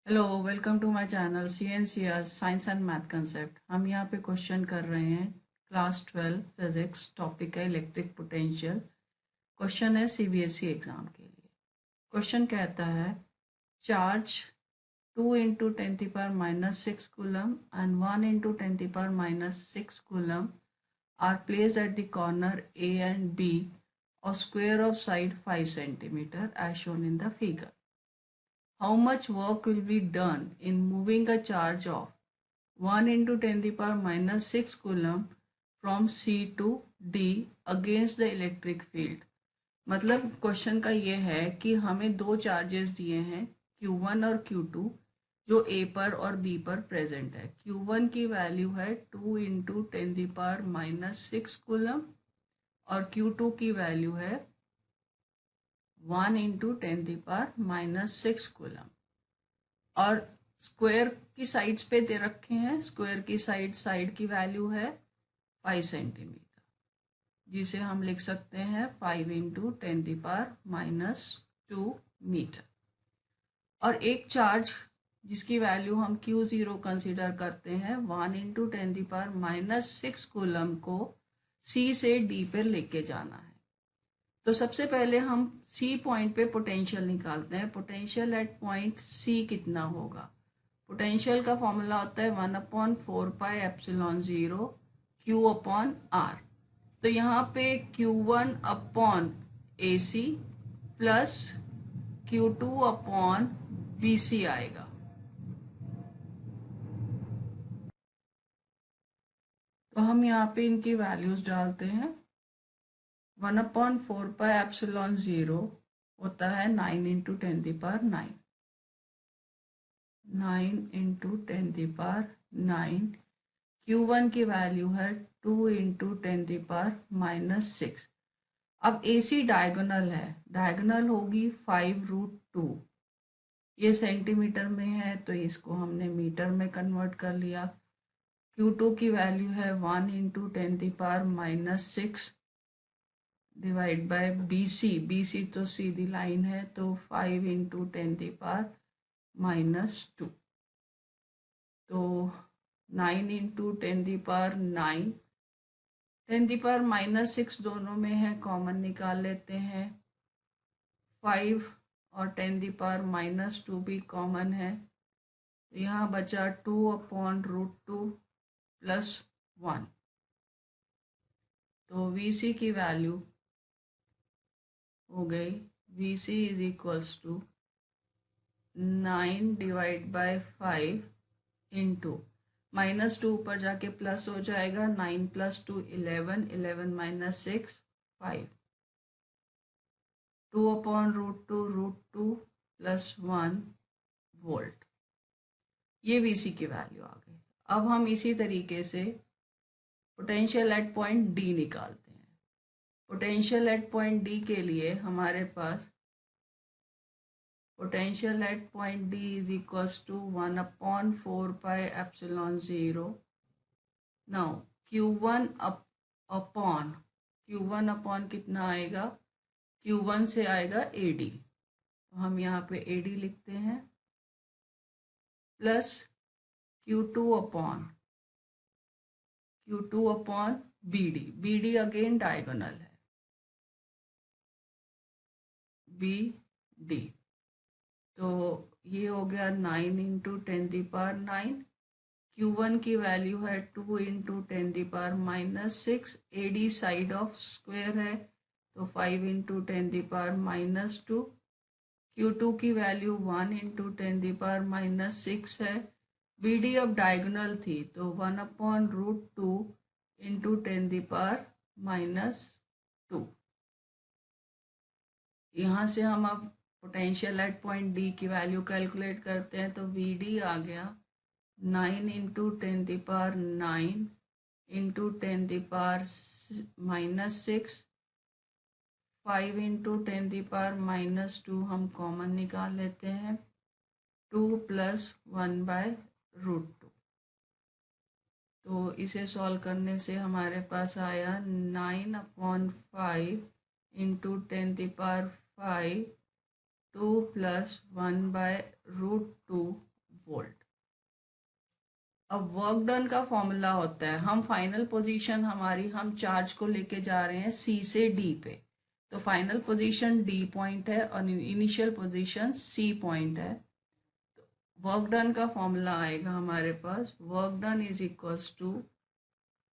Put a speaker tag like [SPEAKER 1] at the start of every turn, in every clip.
[SPEAKER 1] Hello, welcome to my channel CNCS science and math concept. हम यहाँ पे question कर रहे हैं क्लास 12 फिजिक्स। टॉपिक है इलेक्ट्रिक पोटेंशियल। क्वेश्चन है CBSE एग्ज़ाम के लिए। क्वेश्चन कहता है charge 2 into 10⁻⁻6 coulomb and 1 into 10⁻⁻6 coulomb are placed at the corner A and B और square of side 5 centimetre as shown in the figure. How much work will be done in moving a charge of 1 into 10⁻⁻6 coulomb from C to D against the electric field? मतलब question का ये है कि हमें दो charges दिए हैं Q1 और Q2 जो A पर और B पर प्रेजेंट है। Q1 की वैल्यू है 2 इंटू 10⁻⁻6 कूलम और Q2 की वैल्यू है 1 इंटू 10⁻⁻6 कूलम। और स्क्वायर की साइड्स पे दे रखे हैं। स्क्वायर की साइड की वैल्यू है 5 सेंटीमीटर, जिसे हम लिख सकते हैं 5 इंटू 10⁻⁻2 मीटर। और एक चार्ज जिसकी वैल्यू हम Q0 कंसिडर करते हैं 1 इंटू 10⁻⁻6 कूलम को C से D पर लेके जाना है। तो सबसे पहले हम C पॉइंट पे पोटेंशियल निकालते हैं। पोटेंशियल एट पॉइंट C कितना होगा? पोटेंशियल का फॉर्मूला होता है 1/4πε0 Q/R। तो यहाँ पे Q1/AC प्लस Q2/BC आएगा। तो हम यहाँ पे इनकी वैल्यूज डालते हैं। 1/4πε0 होता है 9 इंटू 10⁹ 9 इंटू 10⁹। Q1 की वैल्यू है 2 इंटू 10⁻⁻6। अब AC डायगोनल है, डायगोनल होगी 5√2। ये सेंटीमीटर में है तो इसको हमने मीटर में कन्वर्ट कर लिया। Q2 की वैल्यू है 1 इंटू 10⁻⁻6 डिवाइड बाय BC तो सीधी लाइन है तो 5 इंटू 10⁻⁻2। तो 9 इंटू 10⁻⁹ 10⁻⁻6 दोनों में है, कॉमन निकाल लेते हैं। 5 और 10⁻⁻2 भी कॉमन है, तो यहाँ बचा 2/√2 प्लस 1। तो VC की वैल्यू हो गई VC is equals to 9 divide by 5 into -2 ऊपर जाके प्लस हो जाएगा। 9 + 2 11, 11 - 6 5, 2/√2 प्लस 1 वोल्ट। ये VC की वैल्यू आ गई। अब हम इसी तरीके से पोटेंशियल एट पॉइंट D निकालते हैं। पोटेंशियल एट पॉइंट D के लिए हमारे पास potential at point D is equals to 1/4πε0। Now Q1 upon कितना आएगा? Q1 से आएगा AD, तो हम यहाँ पे AD लिखते हैं, plus Q2 upon BD again diagonal है BD। तो ये हो गया 9 इंटू 10⁹। Q1 की वैल्यू है 2 into 10⁻⁻6। AD side of square है तो 5 इंटू 10⁻⁻2। Q2 की वैल्यू 1 इंटू 10⁻⁻6 है। BD अब डायगोनल थी तो 1/√2 इंटू 10⁻⁻2। यहाँ से हम अब पोटेंशियल एट पॉइंट D की वैल्यू कैलकुलेट करते हैं तो VD आ गया 9 इंटू 10⁹ इंटू 10⁻⁻6। 5 इंटू 10⁻⁻2 हम कॉमन निकाल लेते हैं, 2 + 1/√2। तो इसे सॉल्व करने से हमारे पास आया 9/5 इंटू 10⁵ 2 + 1/√2 वोल्ट। अब वर्क डन का फॉर्मूला होता है, हम फाइनल पोजीशन हमारी, हम चार्ज को लेके जा रहे हैं सी से डी पे, तो फाइनल पोजीशन डी पॉइंट है और इनिशियल पोजीशन सी पॉइंट है। वर्क डन का फॉर्मूला आएगा हमारे पास, work done is equals to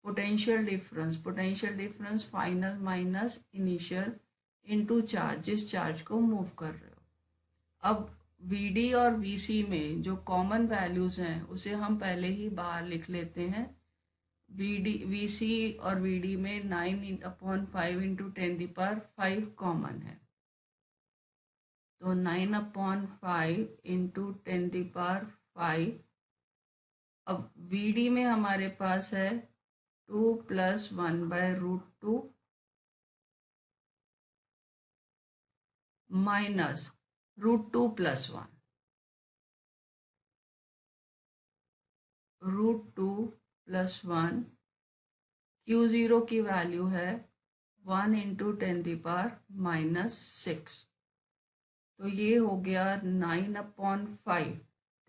[SPEAKER 1] potential difference final minus initial into charge, जिस चार्ज को मूव कर रहे हो। अब Vd और Vc में जो कॉमन वैल्यूज हैं उसे हम पहले ही बाहर लिख लेते हैं। Vc और Vd में 9/5 इंटू 10⁵ कॉमन है, तो 9/5 इंटू 10⁵। अब Vd में हमारे पास है 2 + 1/√2 माइनस √2 + 1, √2 + 1। Q0 की वैल्यू है 1 इंटू 10⁻⁻6, तो ये हो गया 9/5,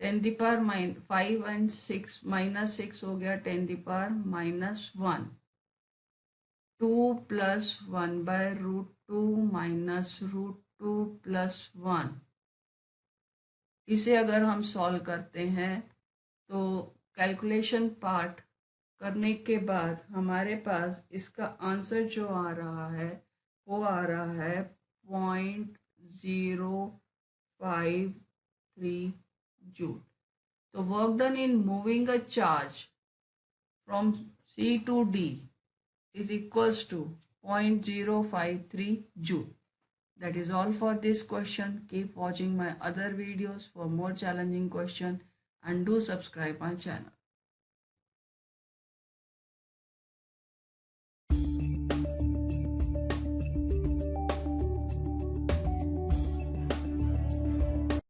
[SPEAKER 1] 10⁻5 एंड 6 -6 हो गया 10⁻⁻1, 2 + 1/√2 माइनस √2 + 1। इसे अगर हम सॉल्व करते हैं तो कैलकुलेशन पार्ट करने के बाद हमारे पास इसका आंसर जो आ रहा है वो आ रहा है 0.053 जूल। तो work done in moving a charge from C to D is equals to 0.053 joule. That is all for this question. Keep watching my other videos for more challenging question and do subscribe my channel.